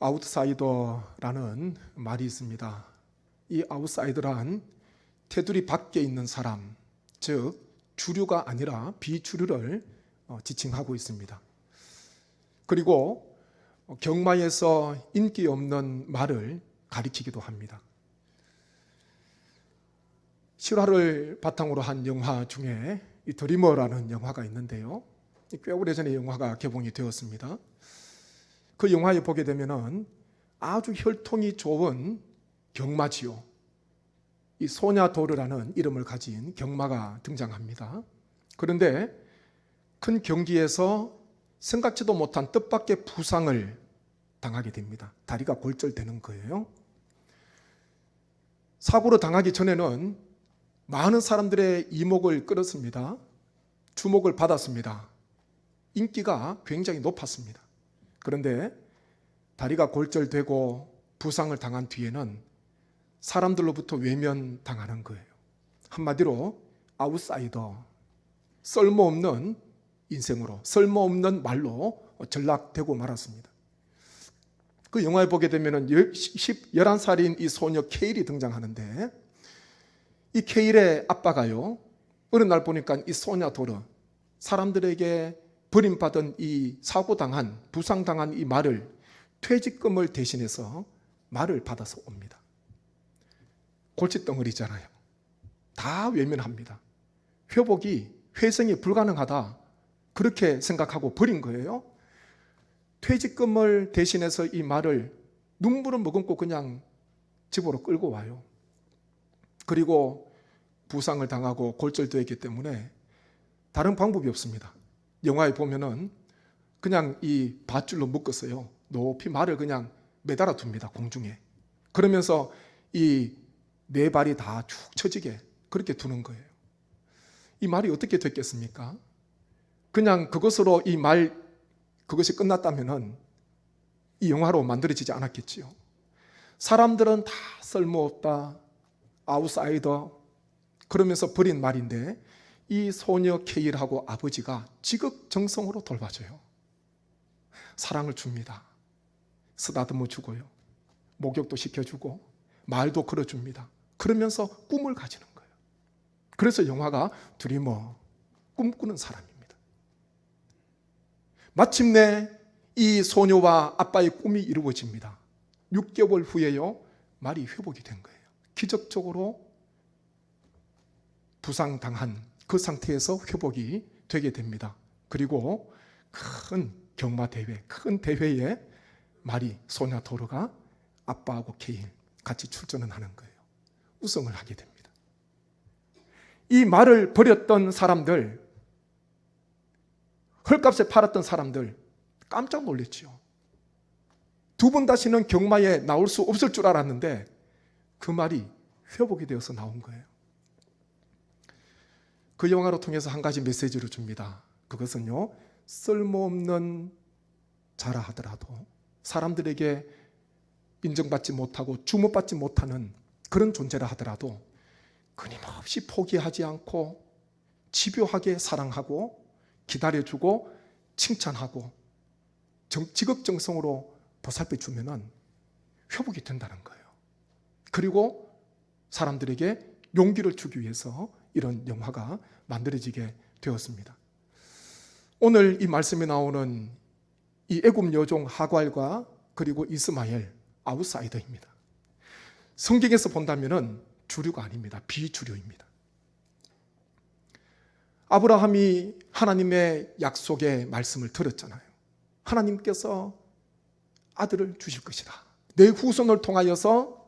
아웃사이더라는 말이 있습니다. 이 아웃사이더란 테두리 밖에 있는 사람, 즉 주류가 아니라 비주류를 지칭하고 있습니다. 그리고 경마에서 인기 없는 말을 가리키기도 합니다. 실화를 바탕으로 한 영화 중에 이 드리머라는 영화가 있는데요. 꽤 오래전에 영화가 개봉이 되었습니다. 그 영화에 보게 되면은 아주 혈통이 좋은 경마지요. 이 소냐도르라는 이름을 가진 경마가 등장합니다. 그런데 큰 경기에서 생각지도 못한 뜻밖의 부상을 당하게 됩니다. 다리가 골절되는 거예요. 사고로 당하기 전에는 많은 사람들의 이목을 끌었습니다. 주목을 받았습니다. 인기가 굉장히 높았습니다. 그런데 다리가 골절되고 부상을 당한 뒤에는 사람들로부터 외면당하는 거예요. 한마디로 아웃사이더, 쓸모없는 인생으로, 쓸모없는 말로 전락되고 말았습니다. 그 영화에 보게 되면 11살인 이 소녀 케일이 등장하는데, 이 케일의 아빠가요, 어느 날 보니까 이 소냐도르, 사람들에게 버림받은 이 사고당한, 부상당한 이 말을, 퇴직금을 대신해서 말을 받아서 옵니다. 골칫덩어리잖아요. 다 외면합니다. 회복이, 회생이 불가능하다, 그렇게 생각하고 버린 거예요. 퇴직금을 대신해서 이 말을 눈물을 머금고 그냥 집으로 끌고 와요. 그리고 부상을 당하고 골절되었기 때문에 다른 방법이 없습니다. 영화에 보면은 그냥 이 밧줄로 묶었어요. 높이 말을 그냥 매달아 둡니다. 공중에. 그러면서 이 네 발이 다 축 처지게 그렇게 두는 거예요. 이 말이 어떻게 됐겠습니까? 그냥 그것으로 이 말, 그것이 끝났다면은 이 영화로 만들어지지 않았겠지요. 사람들은 다 쓸모없다, 아웃사이더, 그러면서 버린 말인데, 이 소녀 케일하고 아버지가 지극정성으로 돌봐줘요. 사랑을 줍니다. 쓰다듬어 주고요. 목욕도 시켜주고 말도 걸어줍니다. 그러면서 꿈을 가지는 거예요. 그래서 영화가 드리머, 꿈꾸는 사람입니다. 마침내 이 소녀와 아빠의 꿈이 이루어집니다. 6개월 후에요, 말이 회복이 된 거예요. 기적적으로 부상당한 그 상태에서 회복이 되게 됩니다. 그리고 큰 경마대회, 큰 대회에 말이, 소냐도르가 아빠하고 케일 같이 출전을 하는 거예요. 우승을 하게 됩니다. 이 말을 버렸던 사람들, 헐값에 팔았던 사람들 깜짝 놀랐죠. 두 번 다시는 경마에 나올 수 없을 줄 알았는데 그 말이 회복이 되어서 나온 거예요. 그 영화로 통해서 한 가지 메시지를 줍니다. 그것은요, 쓸모없는 자라 하더라도, 사람들에게 인정받지 못하고 주목받지 못하는 그런 존재라 하더라도 끊임없이 포기하지 않고 집요하게 사랑하고 기다려주고 칭찬하고 지극정성으로 보살펴 주면은 회복이 된다는 거예요. 그리고 사람들에게 용기를 주기 위해서 이런 영화가 만들어지게 되었습니다. 오늘 이 말씀에 나오는 이 애굽 여종 하갈과 그리고 이스마엘, 아웃사이더입니다. 성경에서 본다면은 주류가 아닙니다. 비주류입니다. 아브라함이 하나님의 약속의 말씀을 들었잖아요. 하나님께서 아들을 주실 것이다. 내 후손을 통하여서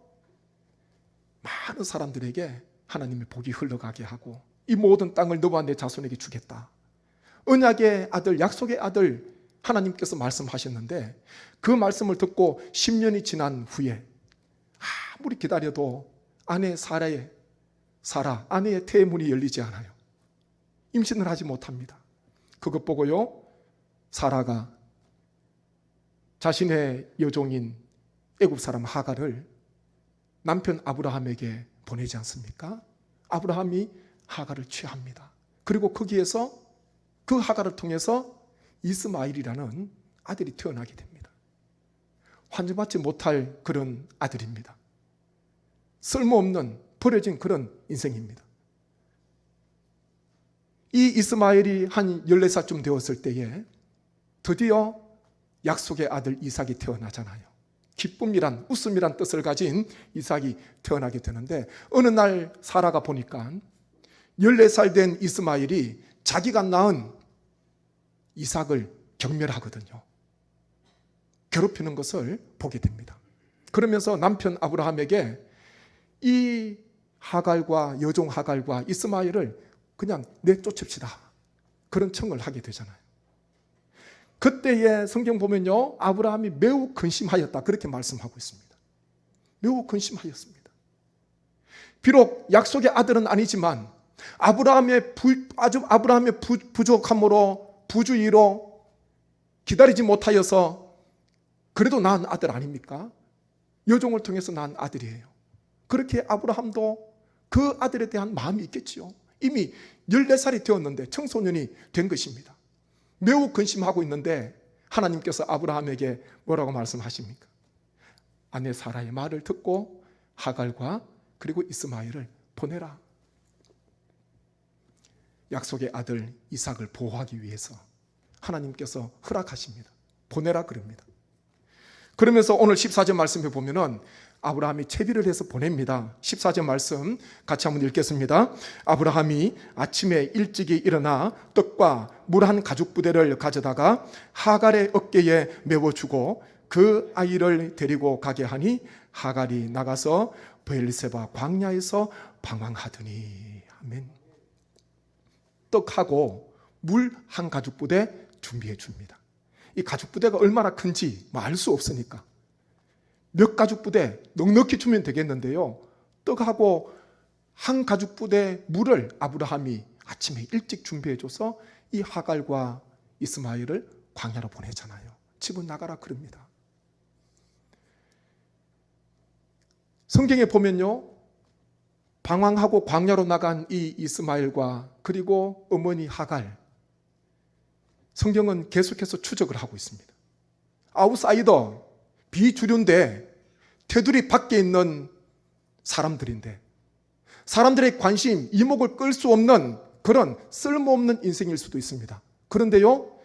많은 사람들에게 하나님의 복이 흘러가게 하고 이 모든 땅을 너와 내 자손에게 주겠다. 언약의 아들, 약속의 아들 하나님께서 말씀하셨는데, 그 말씀을 듣고 10년이 지난 후에 아무리 기다려도 아내 사라, 아내의 태문이 열리지 않아요. 임신을 하지 못합니다. 그것 보고요, 사라가 자신의 여종인 애굽 사람 하갈을 남편 아브라함에게 보내지 않습니까? 아브라함이 하갈을 취합니다. 그리고 거기에서 그 하갈을 통해서 이스마엘이라는 아들이 태어나게 됩니다. 환전받지 못할 그런 아들입니다. 쓸모없는 버려진 그런 인생입니다. 이 이스마엘이 한 14살쯤 되었을 때에 드디어 약속의 아들 이삭이 태어나잖아요. 기쁨이란, 웃음이란 뜻을 가진 이삭이 태어나게 되는데, 어느 날 사라가 보니까 14살 된 이스마엘이 자기가 낳은 이삭을 경멸하거든요. 괴롭히는 것을 보게 됩니다. 그러면서 남편 아브라함에게 이 하갈과 여종 하갈과 이스마엘을 그냥 내쫓읍시다, 그런 청을 하게 되잖아요. 그때에 성경 보면요, 아브라함이 매우 근심하였다, 그렇게 말씀하고 있습니다. 매우 근심하였습니다. 비록 약속의 아들은 아니지만 아브라함의 부족함으로, 부주의로 기다리지 못하여서 그래도 낳은 아들 아닙니까? 여종을 통해서 낳은 아들이에요. 그렇게 아브라함도 그 아들에 대한 마음이 있겠지요. 이미 14살이 되었는데 청소년이 된 것입니다. 매우 근심하고 있는데 하나님께서 아브라함에게 뭐라고 말씀하십니까? 아내 사라의 말을 듣고 하갈과 그리고 이스마엘을 보내라. 약속의 아들 이삭을 보호하기 위해서 하나님께서 허락하십니다. 보내라 그럽니다. 그러면서 오늘 14절 말씀에 보면은 아브라함이 채비를 해서 보냅니다. 14절 말씀 같이 한번 읽겠습니다. 아브라함이 아침에 일찍이 일어나 떡과 물 한 가죽 부대를 가져다가 하갈의 어깨에 메워주고 그 아이를 데리고 가게 하니 하갈이 나가서 브엘세바 광야에서 방황하더니. 아멘. 떡하고 물 한 가죽 부대 준비해 줍니다. 이 가죽 부대가 얼마나 큰지 알 수 없으니까 몇 가죽 부대 넉넉히 주면 되겠는데요, 떡하고 한 가죽 부대 물을 아브라함이 아침에 일찍 준비해줘서 이 하갈과 이스마엘을 광야로 보내잖아요. 집은 나가라 그럽니다. 성경에 보면요, 방황하고 광야로 나간 이 이스마엘과 그리고 어머니 하갈, 성경은 계속해서 추적을 하고 있습니다. 아웃사이더, 비주류인데 테두리 밖에 있는 사람들인데 사람들의 관심, 이목을 끌 수 없는 그런 쓸모없는 인생일 수도 있습니다. 그런데요,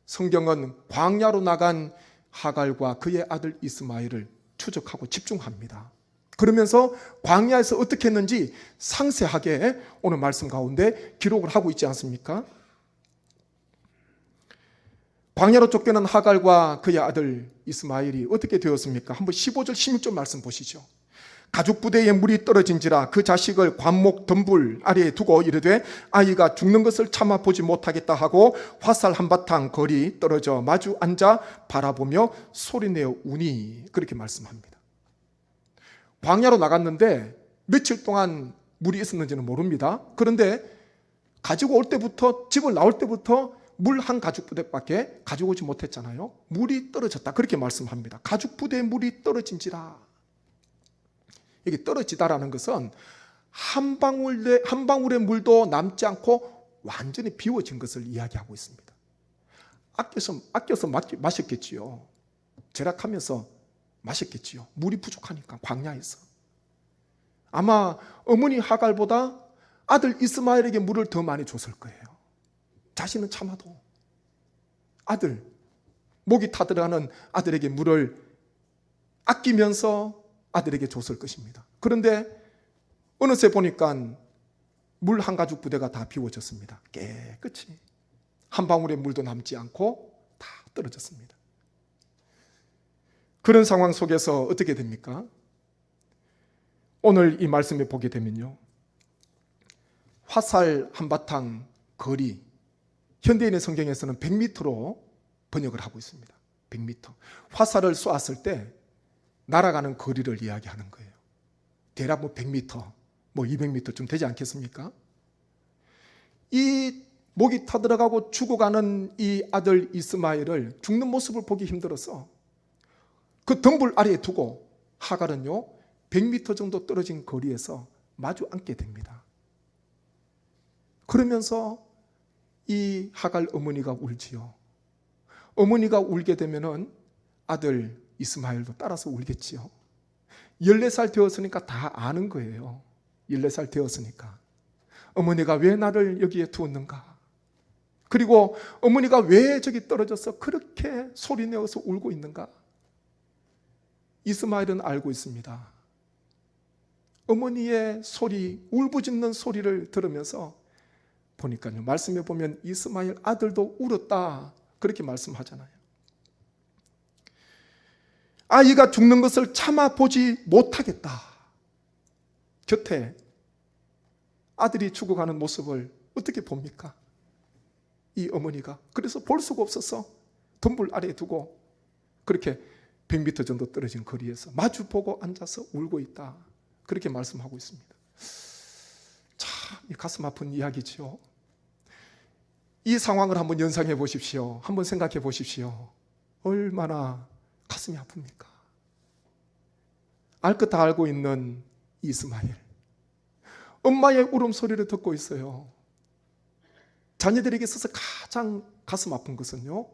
성경은 광야로 나간 하갈과 그의 아들 이스마엘을 추적하고 집중합니다. 그러면서 광야에서 어떻게 했는지 상세하게 오늘 말씀 가운데 기록을 하고 있지 않습니까? 광야로 쫓겨난 하갈과 그의 아들 이스마엘이 어떻게 되었습니까? 한번 15절 16절 말씀 보시죠. 가죽 부대에 물이 떨어진지라 그 자식을 관목 덤불 아래에 두고 이르되 아이가 죽는 것을 참아 보지 못하겠다 하고 화살 한바탕 거리 떨어져 마주 앉아 바라보며 소리내어 우니. 그렇게 말씀합니다. 광야로 나갔는데 며칠 동안 물이 있었는지는 모릅니다. 그런데 가지고 올 때부터, 집을 나올 때부터 물 한 가죽 부대밖에 가지고 오지 못했잖아요. 물이 떨어졌다, 그렇게 말씀합니다. 가죽 부대에 물이 떨어진지라. 이게 떨어지다라는 것은 한 방울의 물도 남지 않고 완전히 비워진 것을 이야기하고 있습니다. 아껴서 마셨겠지요. 절약하면서 마셨겠지요. 물이 부족하니까 광야에서. 아마 어머니 하갈보다 아들 이스마엘에게 물을 더 많이 줬을 거예요. 자신은 참아도 아들, 목이 타들어가는 아들에게 물을 아끼면서 아들에게 줬을 것입니다. 그런데 어느새 보니까 물 한 가죽 부대가 다 비워졌습니다. 깨끗이 한 방울의 물도 남지 않고 다 떨어졌습니다. 그런 상황 속에서 어떻게 됩니까? 오늘 이 말씀에 보게 되면요, 화살 한바탕 거리, 현대인의 성경에서는 100m로 번역을 하고 있습니다. 100m. 화살을 쏘았을 때 날아가는 거리를 이야기하는 거예요. 대략 100m, 200m쯤 되지 않겠습니까? 이 목이 타들어가고 죽어가는 이 아들 이스마엘을 죽는 모습을 보기 힘들어서 그 덤불 아래에 두고 하갈은요 100m 정도 떨어진 거리에서 마주 앉게 됩니다. 그러면서 이 하갈 어머니가 울지요. 어머니가 울게 되면은 아들 이스마엘도 따라서 울겠지요. 14살 되었으니까 다 아는 거예요. 14살 되었으니까. 어머니가 왜 나를 여기에 두었는가? 그리고 어머니가 왜 저기 떨어져서 그렇게 소리내어서 울고 있는가? 이스마엘은 알고 있습니다. 어머니의 소리, 울부짖는 소리를 들으면서 보니까요, 말씀에 보면 이스마엘 아들도 울었다 그렇게 말씀하잖아요. 아이가 죽는 것을 참아보지 못하겠다. 곁에 아들이 죽어가는 모습을 어떻게 봅니까? 이 어머니가. 그래서 볼 수가 없어서 덤불 아래에 두고 그렇게 100m 정도 떨어진 거리에서 마주보고 앉아서 울고 있다. 그렇게 말씀하고 있습니다. 참 가슴 아픈 이야기죠. 이 상황을 한번 연상해 보십시오. 한번 생각해 보십시오. 얼마나 가슴이 아픕니까? 알 것 다 알고 있는 이스마엘. 엄마의 울음소리를 듣고 있어요. 자녀들에게 있어서 가장 가슴 아픈 것은요,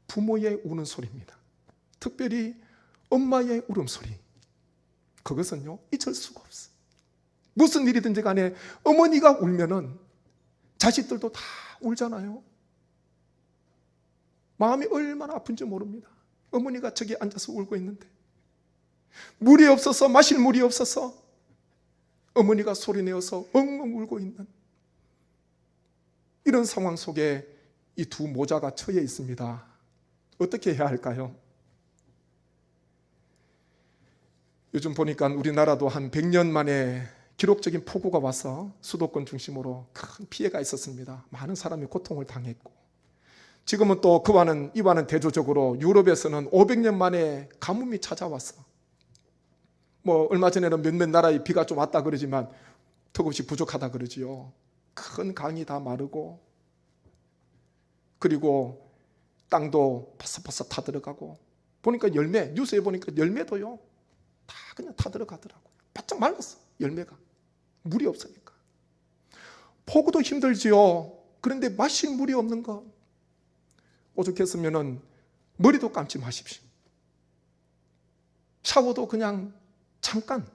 부모의 우는 소리입니다. 특별히 엄마의 울음소리. 그것은요, 잊을 수가 없어요. 무슨 일이든지 간에 어머니가 울면은 자식들도 다 울잖아요. 마음이 얼마나 아픈지 모릅니다. 어머니가 저기 앉아서 울고 있는데 물이 없어서, 마실 물이 없어서 어머니가 소리내어서 엉엉 울고 있는 이런 상황 속에 이 두 모자가 처해 있습니다. 어떻게 해야 할까요? 요즘 보니까 우리나라도 한 100년 만에 기록적인 폭우가 와서 수도권 중심으로 큰 피해가 있었습니다. 많은 사람이 고통을 당했고, 지금은 또 이와는 대조적으로 유럽에서는 500년 만에 가뭄이 찾아왔어. 얼마 전에는 몇몇 나라에 비가 좀 왔다 그러지만 턱없이 부족하다 그러지요. 큰 강이 다 마르고, 그리고 땅도 파삭파삭 타들어가고, 보니까 뉴스에 보니까 열매도요 다 그냥 타들어가더라고요. 바짝 말랐어. 열매가 물이 없으니까. 폭우도 힘들지요. 그런데 마실 물이 없는 거, 오죽했으면 머리도 감지 마십시오. 샤워도 그냥 잠깐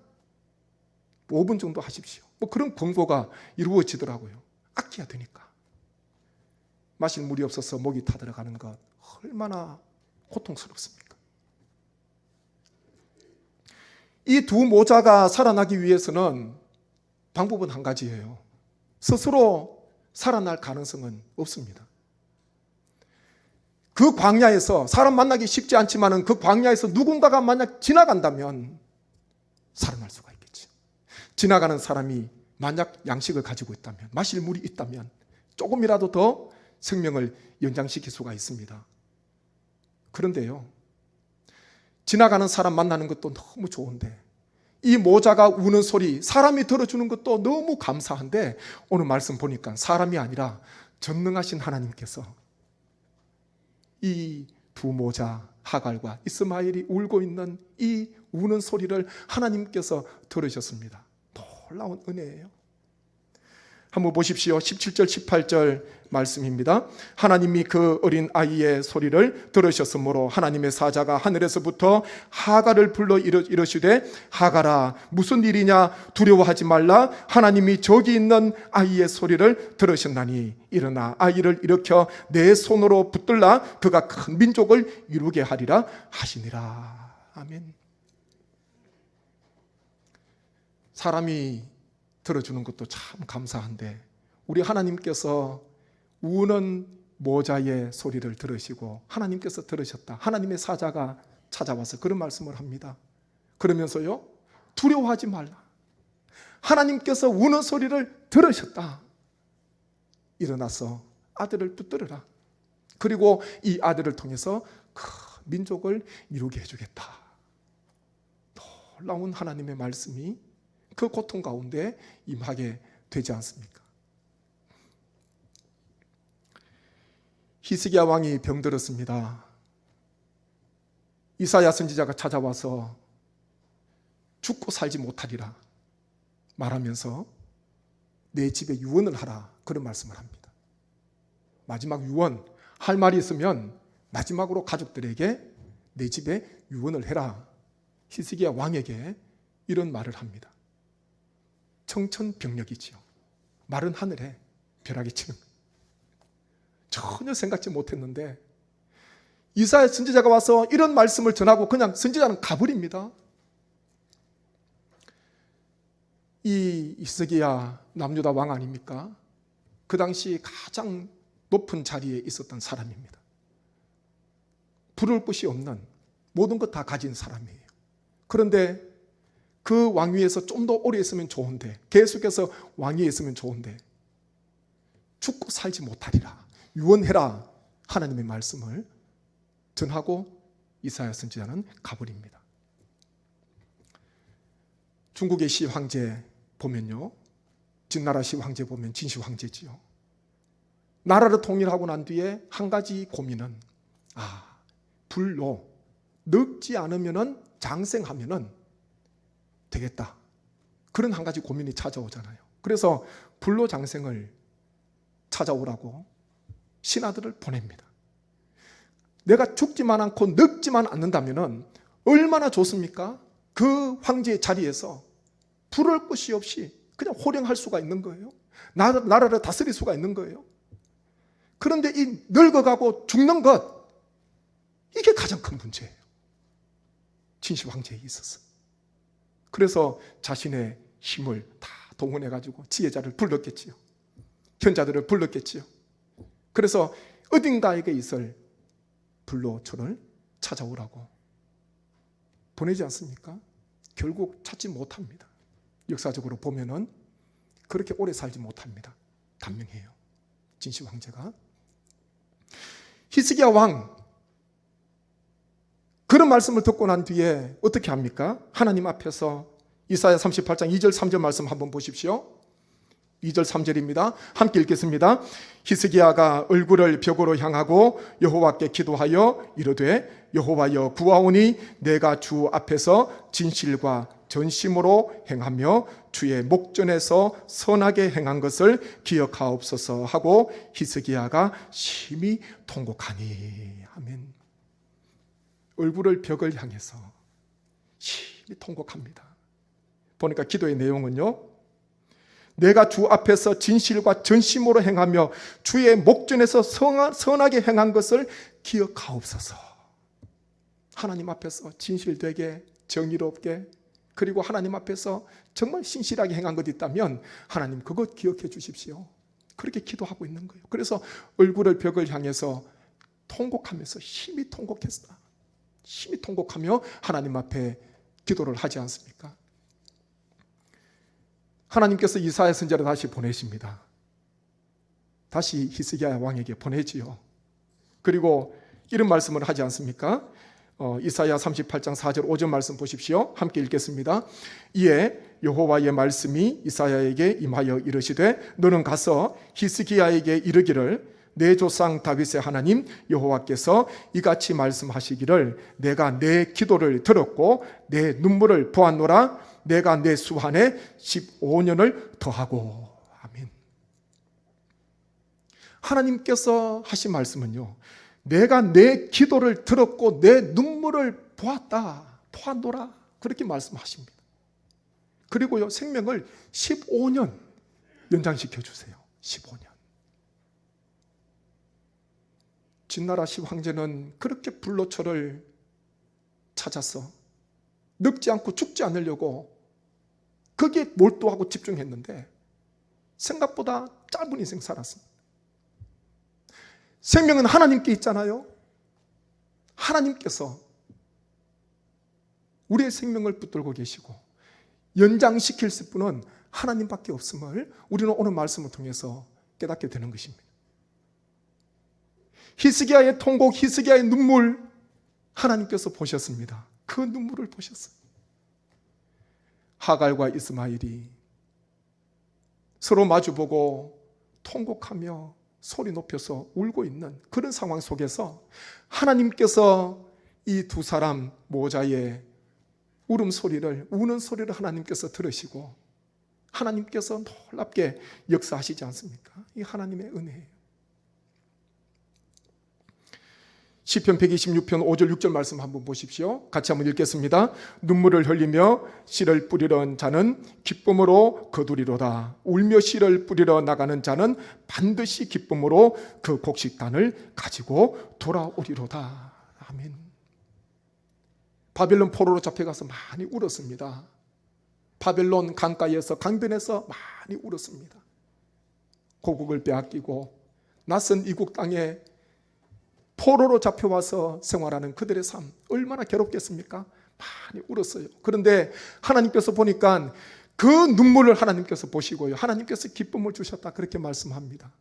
5분 정도 하십시오. 그런 권고가 이루어지더라고요. 아껴야 되니까. 마실 물이 없어서 목이 타들어가는 것 얼마나 고통스럽습니까? 이 두 모자가 살아나기 위해서는 방법은 한 가지예요. 스스로 살아날 가능성은 없습니다. 그 광야에서, 사람 만나기 쉽지 않지만 그 광야에서 누군가가 만약 지나간다면 살아날 수가 있겠죠. 지나가는 사람이 만약 양식을 가지고 있다면, 마실 물이 있다면 조금이라도 더 생명을 연장시킬 수가 있습니다. 그런데요, 지나가는 사람 만나는 것도 너무 좋은데, 이 모자가 우는 소리 사람이 들어주는 것도 너무 감사한데, 오늘 말씀 보니까 사람이 아니라 전능하신 하나님께서 이 두 모자 하갈과 이스마엘이 울고 있는 이 우는 소리를 하나님께서 들으셨습니다. 놀라운 은혜예요. 한번 보십시오. 17절 18절 말씀입니다. 하나님이 그 어린 아이의 소리를 들으셨으므로 하나님의 사자가 하늘에서부터 하갈을 불러 이르시되, 하갈아 무슨 일이냐, 두려워하지 말라. 하나님이 저기 있는 아이의 소리를 들으셨나니 일어나 아이를 일으켜 내 손으로 붙들라. 그가 큰 민족을 이루게 하리라 하시니라. 아멘. 사람이 들어주는 것도 참 감사한데, 우리 하나님께서 우는 모자의 소리를 들으시고 하나님께서 들으셨다. 하나님의 사자가 찾아와서 그런 말씀을 합니다. 그러면서요, 두려워하지 말라. 하나님께서 우는 소리를 들으셨다. 일어나서 아들을 붙들어라. 그리고 이 아들을 통해서 그 민족을 이루게 해주겠다. 놀라운 하나님의 말씀이 그 고통 가운데 임하게 되지 않습니까? 히스기야 왕이 병들었습니다. 이사야 선지자가 찾아와서 죽고 살지 못하리라 말하면서 내 집에 유언을 하라, 그런 말씀을 합니다. 마지막 유언, 할 말이 있으면 마지막으로 가족들에게 내 집에 유언을 해라. 히스기야 왕에게 이런 말을 합니다. 청천벽력이지요. 마른 하늘에 벼락이 치는 거예요. 전혀 생각지 못했는데 이사야 선지자가 와서 이런 말씀을 전하고 그냥 선지자는 가버립니다. 이 히스기야 남유다 왕 아닙니까? 그 당시 가장 높은 자리에 있었던 사람입니다. 부를 곳이 없는 모든 것 다 가진 사람이에요. 그런데 그 왕위에서 좀 더 오래 있으면 좋은데, 계속해서 왕위에 있으면 좋은데 죽고 살지 못하리라, 유언해라 하나님의 말씀을 전하고 이사야 선지자는 가버립니다. 중국의 시 황제 보면요, 진나라 시 황제 보면 진시 황제지요. 나라를 통일하고 난 뒤에 한 가지 고민은 불로 늙지 않으면은 장생하면은 되겠다. 그런 한 가지 고민이 찾아오잖아요. 그래서 불로 장생을 찾아오라고 신하들을 보냅니다. 내가 죽지만 않고 늙지만 않는다면은 얼마나 좋습니까? 그 황제의 자리에서 부를 것이 없이 그냥 호령할 수가 있는 거예요. 나라를 다스릴 수가 있는 거예요. 그런데 이 늙어가고 죽는 것, 이게 가장 큰 문제예요. 진시 황제에 있어서. 그래서 자신의 힘을 다 동원해가지고 지혜자를 불렀겠지요. 현자들을 불렀겠지요. 그래서 어딘가에게 있을 불로초를 찾아오라고 보내지 않습니까? 결국 찾지 못합니다. 역사적으로 보면은 그렇게 오래 살지 못합니다. 단명해요, 진시 황제가. 히스기야 왕, 그런 말씀을 듣고 난 뒤에 어떻게 합니까? 하나님 앞에서 이사야 38장 2절 3절 말씀 한번 보십시오. 2절 3절입니다. 함께 읽겠습니다. 히스기야가 얼굴을 벽으로 향하고 여호와께 기도하여 이르되 여호와여 구하오니 내가 주 앞에서 진실과 전심으로 행하며 주의 목전에서 선하게 행한 것을 기억하옵소서 하고 히스기야가 심히 통곡하니. 아멘. 얼굴을 벽을 향해서 심히 통곡합니다. 보니까 기도의 내용은요, 내가 주 앞에서 진실과 전심으로 행하며 주의 목전에서 선하게 행한 것을 기억하옵소서. 하나님 앞에서 진실되게, 정의롭게, 그리고 하나님 앞에서 정말 신실하게 행한 것 있다면 하나님 그것 기억해 주십시오. 그렇게 기도하고 있는 거예요. 그래서 얼굴을 벽을 향해서 통곡하면서 심히 통곡했다. 심히 통곡하며 하나님 앞에 기도를 하지 않습니까? 하나님께서 이사야 선지자를 다시 보내십니다. 다시 히스기야 왕에게 보내지요. 그리고 이런 말씀을 하지 않습니까? 이사야 38장 4절 5절 말씀 보십시오. 함께 읽겠습니다. 이에 여호와의 말씀이 이사야에게 임하여 이르시되 너는 가서 히스기야에게 이르기를 내 조상 다윗의 하나님 여호와께서 이같이 말씀하시기를 내가 내 기도를 들었고 내 눈물을 보았노라. 내가 내 수한에 15년을 더하고. 아멘. 하나님께서 하신 말씀은요, 내가 내 기도를 들었고 내 눈물을 보았노라. 그렇게 말씀하십니다. 그리고요, 생명을 15년 연장시켜 주세요. 15년. 진나라 시 황제는 그렇게 불로초를 찾아서 늙지 않고 죽지 않으려고 거기에 몰두하고 집중했는데 생각보다 짧은 인생 살았습니다. 생명은 하나님께 있잖아요. 하나님께서 우리의 생명을 붙들고 계시고 연장시킬 분은 하나님밖에 없음을 우리는 오늘 말씀을 통해서 깨닫게 되는 것입니다. 히스기야의 통곡, 히스기야의 눈물, 하나님께서 보셨습니다. 그 눈물을 보셨어요. 하갈과 이스마엘이 서로 마주보고 통곡하며 소리 높여서 울고 있는 그런 상황 속에서 하나님께서 이 두 사람 모자의 우는 소리를 하나님께서 들으시고 하나님께서 놀랍게 역사하시지 않습니까? 이 하나님의 은혜예요. 시편 126편 5절 6절 말씀 한번 보십시오. 같이 한번 읽겠습니다. 눈물을 흘리며 씨를 뿌리러 자는 기쁨으로 거두리로다. 울며 씨를 뿌리러 나가는 자는 반드시 기쁨으로 그 곡식단을 가지고 돌아오리로다. 아멘. 바벨론 포로로 잡혀가서 많이 울었습니다. 바벨론 강가에서 강변에서 많이 울었습니다. 고국을 빼앗기고 낯선 이국 땅에 포로로 잡혀와서 생활하는 그들의 삶 얼마나 괴롭겠습니까? 많이 울었어요. 그런데 하나님께서 보니까 그 눈물을 하나님께서 보시고요, 하나님께서 기쁨을 주셨다 그렇게 말씀합니다.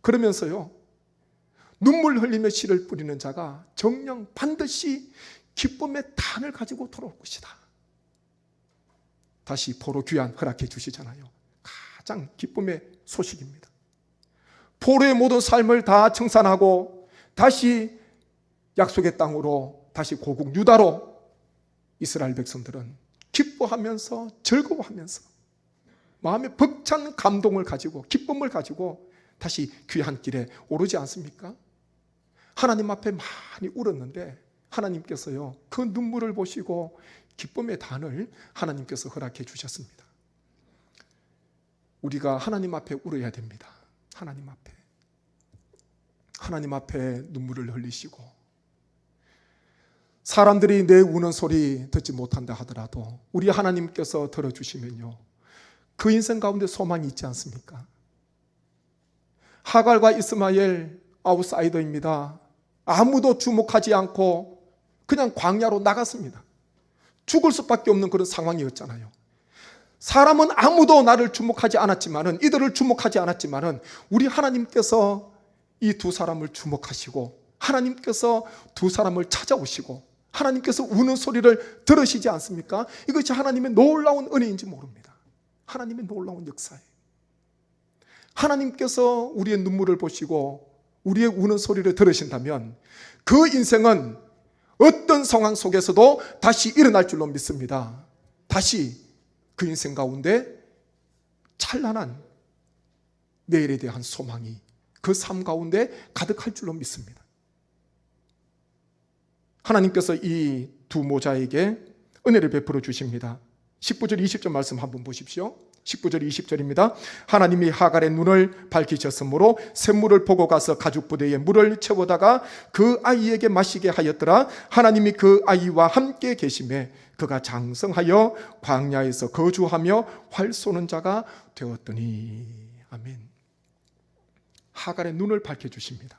그러면서요, 눈물 흘리며 씨를 뿌리는 자가 정녕 반드시 기쁨의 단을 가지고 돌아올 것이다. 다시 포로 귀환 허락해 주시잖아요. 가장 기쁨의 소식입니다. 포로의 모든 삶을 다 청산하고 다시 약속의 땅으로, 다시 고국 유다로 이스라엘 백성들은 기뻐하면서 즐거워하면서 마음에 벅찬 감동을 가지고 기쁨을 가지고 다시 귀한 길에 오르지 않습니까? 하나님 앞에 많이 울었는데 하나님께서요, 그 눈물을 보시고 기쁨의 단을 하나님께서 허락해 주셨습니다. 우리가 하나님 앞에 울어야 됩니다. 하나님 앞에 눈물을 흘리시고, 사람들이 내 우는 소리 듣지 못한다 하더라도 우리 하나님께서 들어주시면요, 그 인생 가운데 소망이 있지 않습니까? 하갈과 이스마엘 아웃사이더입니다. 아무도 주목하지 않고 그냥 광야로 나갔습니다. 죽을 수밖에 없는 그런 상황이었잖아요. 사람은 아무도 나를 주목하지 않았지만은, 이들을 주목하지 않았지만은 우리 하나님께서 이 두 사람을 주목하시고 하나님께서 두 사람을 찾아오시고 하나님께서 우는 소리를 들으시지 않습니까? 이것이 하나님의 놀라운 은혜인지 모릅니다. 하나님의 놀라운 역사예요. 하나님께서 우리의 눈물을 보시고 우리의 우는 소리를 들으신다면 그 인생은 어떤 상황 속에서도 다시 일어날 줄로 믿습니다. 다시 그 인생 가운데 찬란한 내일에 대한 소망이 그 삶 가운데 가득할 줄로 믿습니다. 하나님께서 이 두 모자에게 은혜를 베풀어 주십니다. 19절 20절 말씀 한번 보십시오. 19절 20절입니다. 하나님이 하갈의 눈을 밝히셨으므로 샘물을 보고 가서 가죽 부대에 물을 채우다가 그 아이에게 마시게 하였더라. 하나님이 그 아이와 함께 계심에 그가 장성하여 광야에서 거주하며 활 쏘는 자가 되었더니. 아멘. 하갈의 눈을 밝혀주십니다.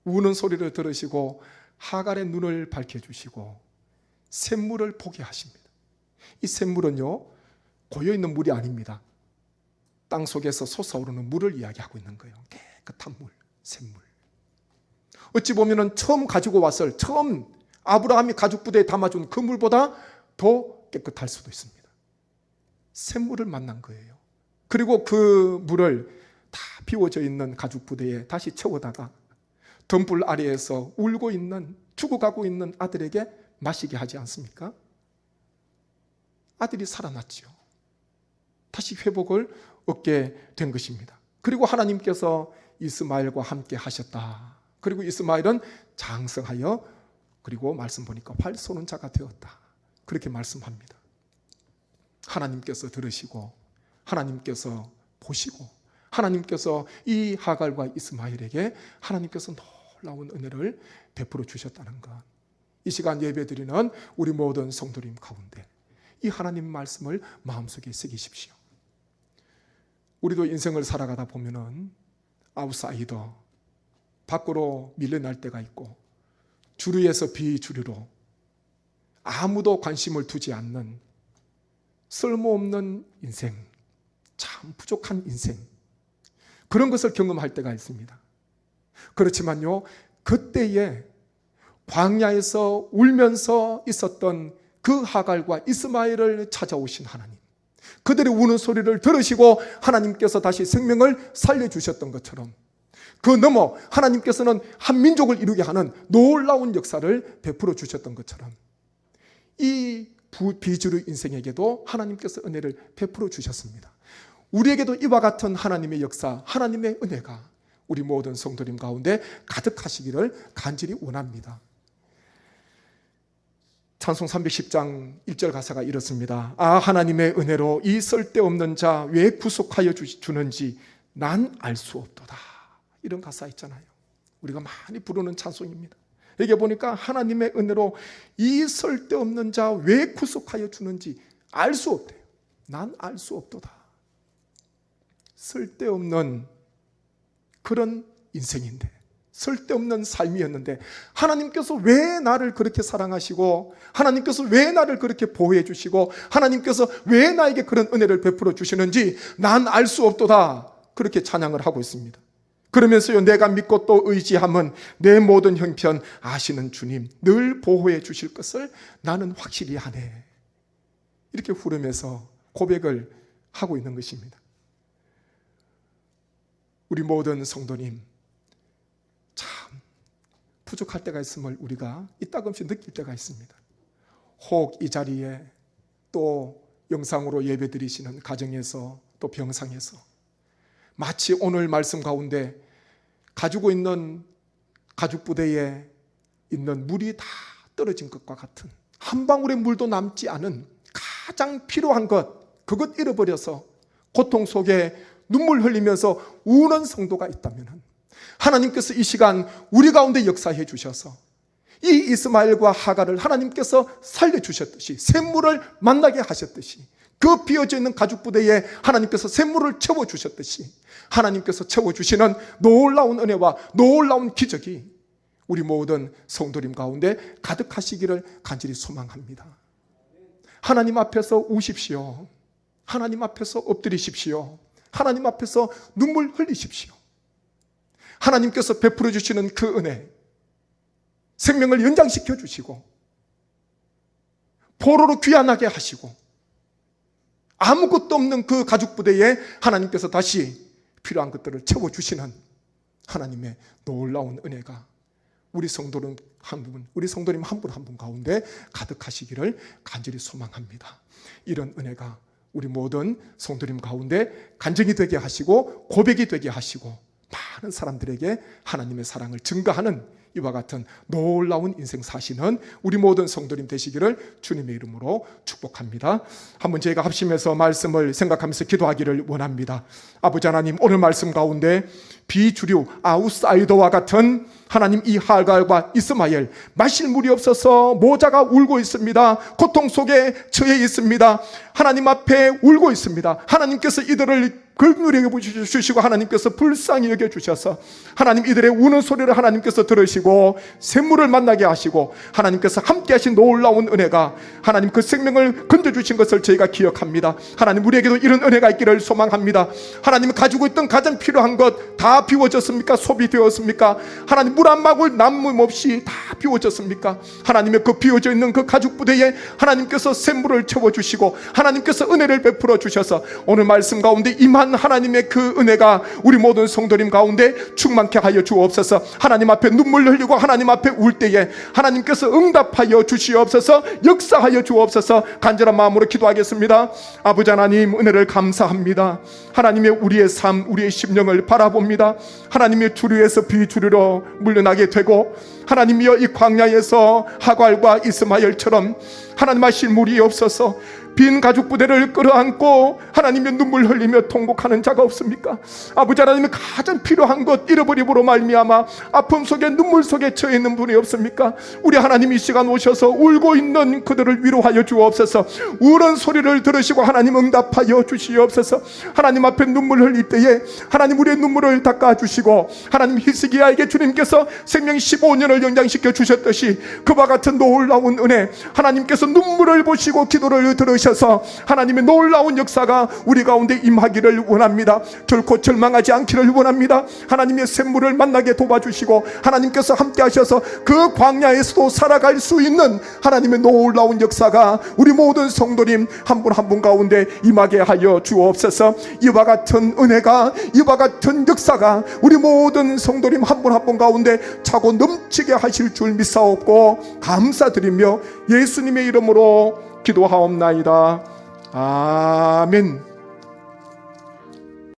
우는 소리를 들으시고 하갈의 눈을 밝혀주시고 샘물을 보게 하십니다. 이 샘물은요, 고여있는 물이 아닙니다. 땅 속에서 솟아오르는 물을 이야기하고 있는 거예요. 깨끗한 물, 샘물. 어찌 보면 처음 가지고 왔을, 처음 아브라함이 가죽 부대에 담아준 그 물보다 더 깨끗할 수도 있습니다. 샘물을 만난 거예요. 그리고 그 물을 다 비워져 있는 가죽 부대에 다시 채우다가 덤불 아래에서 울고 있는, 죽어가고 있는 아들에게 마시게 하지 않습니까? 아들이 살아났지요. 다시 회복을 얻게 된 것입니다. 그리고 하나님께서 이스마엘과 함께 하셨다. 그리고 이스마엘은 장성하여, 그리고 말씀 보니까 활 쏘는 자가 되었다. 그렇게 말씀합니다. 하나님께서 들으시고 하나님께서 보시고 하나님께서 이 하갈과 이스마엘에게 하나님께서 놀라운 은혜를 베풀어 주셨다는 것. 이 시간 예배드리는 우리 모든 성도님 가운데 이 하나님 말씀을 마음속에 새기십시오. 우리도 인생을 살아가다 보면은 아웃사이더, 밖으로 밀려날 때가 있고 주류에서 비주류로 아무도 관심을 두지 않는 쓸모없는 인생, 참 부족한 인생, 그런 것을 경험할 때가 있습니다. 그렇지만요, 그때에 광야에서 울면서 있었던 그 하갈과 이스마엘을 찾아오신 하나님, 그들의 우는 소리를 들으시고 하나님께서 다시 생명을 살려주셨던 것처럼 그 너머 하나님께서는 한 민족을 이루게 하는 놀라운 역사를 베풀어 주셨던 것처럼 이 비주류 인생에게도 하나님께서 은혜를 베풀어 주셨습니다. 우리에게도 이와 같은 하나님의 역사, 하나님의 은혜가 우리 모든 성도님 가운데 가득하시기를 간절히 원합니다. 찬송 310장 1절 가사가 이렇습니다. 아, 하나님의 은혜로 이 쓸데없는 자 왜 구속하여 주는지 난 알 수 없도다. 이런 가사 있잖아요. 우리가 많이 부르는 찬송입니다. 여기 보니까 하나님의 은혜로 이 쓸데없는 자 왜 구속하여 주는지 알 수 없대요. 난 알 수 없도다. 쓸데없는 그런 인생인데, 쓸데없는 삶이었는데 하나님께서 왜 나를 그렇게 사랑하시고, 하나님께서 왜 나를 그렇게 보호해 주시고, 하나님께서 왜 나에게 그런 은혜를 베풀어 주시는지 난 알 수 없도다. 그렇게 찬양을 하고 있습니다. 그러면서요, 내가 믿고 또 의지함은 내 모든 형편 아시는 주님 늘 보호해 주실 것을 나는 확실히 하네. 이렇게 부르면서 고백을 하고 있는 것입니다. 우리 모든 성도님, 참 부족할 때가 있음을 우리가 이따금씩 느낄 때가 있습니다. 혹 이 자리에 또 영상으로 예배드리시는 가정에서 또 병상에서 마치 오늘 말씀 가운데 가지고 있는 가죽 부대에 있는 물이 다 떨어진 것과 같은, 한 방울의 물도 남지 않은 가장 필요한 것, 그것 잃어버려서 고통 속에 눈물 흘리면서 우는 성도가 있다면 하나님께서 이 시간 우리 가운데 역사해 주셔서 이 이스마엘과 하갈을 하나님께서 살려주셨듯이, 샘물을 만나게 하셨듯이, 그 비어져 있는 가죽 부대에 하나님께서 샘물을 채워주셨듯이 하나님께서 채워주시는 놀라운 은혜와 놀라운 기적이 우리 모든 성도님 가운데 가득하시기를 간절히 소망합니다. 하나님 앞에서 우십시오. 하나님 앞에서 엎드리십시오. 하나님 앞에서 눈물 흘리십시오. 하나님께서 베풀어 주시는 그 은혜, 생명을 연장시켜 주시고 포로로 귀환하게 하시고 아무것도 없는 그 가죽 부대에 하나님께서 다시 필요한 것들을 채워주시는 하나님의 놀라운 은혜가 우리 성도님 한 분, 우리 성도님 한 분 한 분 가운데 가득하시기를 간절히 소망합니다. 이런 은혜가 우리 모든 성도님 가운데 간증이 되게 하시고 고백이 되게 하시고 많은 사람들에게 하나님의 사랑을 증거하는 이와 같은 놀라운 인생 사시는 우리 모든 성도님 되시기를 주님의 이름으로 축복합니다. 한번 저희가 합심해서 말씀을 생각하면서 기도하기를 원합니다. 아버지 하나님, 오늘 말씀 가운데 비주류 아웃사이더와 같은 하나님 이 하갈과 이스마엘, 마실 물이 없어서 모자가 울고 있습니다. 고통 속에 처해 있습니다. 하나님 앞에 울고 있습니다. 하나님께서 이들을 긍휼히 여겨주시고 하나님께서 불쌍히 여겨주셔서 하나님 이들의 우는 소리를 하나님께서 들으시고 샘물을 만나게 하시고 하나님께서 함께 하신 놀라운 은혜가 하나님 그 생명을 건져주신 것을 저희가 기억합니다. 하나님 우리에게도 이런 은혜가 있기를 소망합니다. 하나님 가지고 있던 가장 필요한 것 다 비워졌습니까? 소비되었습니까? 하나님 물 한 방울 남음없이 다 비워졌습니까? 하나님의 그 비워져 있는 그 가죽 부대에 하나님께서 샘물을 채워주시고 하나님께서 은혜를 베풀어 주셔서 오늘 말씀 가운데 임한 하나님의 그 은혜가 우리 모든 성도님 가운데 충만케 하여 주옵소서. 하나님 앞에 눈물 흘리고 하나님 앞에 울 때에 하나님께서 응답하여 주시옵소서. 역사하여 주옵소서. 간절한 마음으로 기도하겠습니다. 아버지 하나님, 은혜를 감사합니다. 하나님의 우리의 삶, 우리의 심령을 바라봅니다. 하나님의 주류에서 비주류로 물러나게 되고 하나님이여 이 광야에서 하갈과 이스마엘처럼 하나님 하실 물이 없어서 빈 가죽 부대를 끌어안고 하나님의 눈물 흘리며 통곡하는 자가 없습니까? 아버지 하나님의 가장 필요한 것 잃어버림으로 말미암아 아픔 속에 눈물 속에 처해 있는 분이 없습니까? 우리 하나님 이 시간 오셔서 울고 있는 그들을 위로하여 주옵소서. 우는 소리를 들으시고 하나님 응답하여 주시옵소서. 하나님 앞에 눈물 흘릴 때에 하나님 우리의 눈물을 닦아주시고 하나님 히스기야에게 주님께서 생명 15년을 연장시켜 주셨듯이 그와 같은 놀라운 은혜, 하나님께서 눈물을 보시고 기도를 들으셔서 하나님의 놀라운 역사가 우리 가운데 임하기를 원합니다. 결코 절망하지 않기를 원합니다. 하나님의 샘물을 만나게 도와주시고 하나님께서 함께 하셔서 그 광야에서도 살아갈 수 있는 하나님의 놀라운 역사가 우리 모든 성도님 한 분 한 분 가운데 임하게 하여 주옵소서. 이와 같은 은혜가, 이와 같은 역사가 우리 모든 성도님 한 분 한 분 가운데 차고 넘치게 하실 줄 믿사옵고 감사드리며 예수님의 이름으로 기도하옵나이다. 아멘.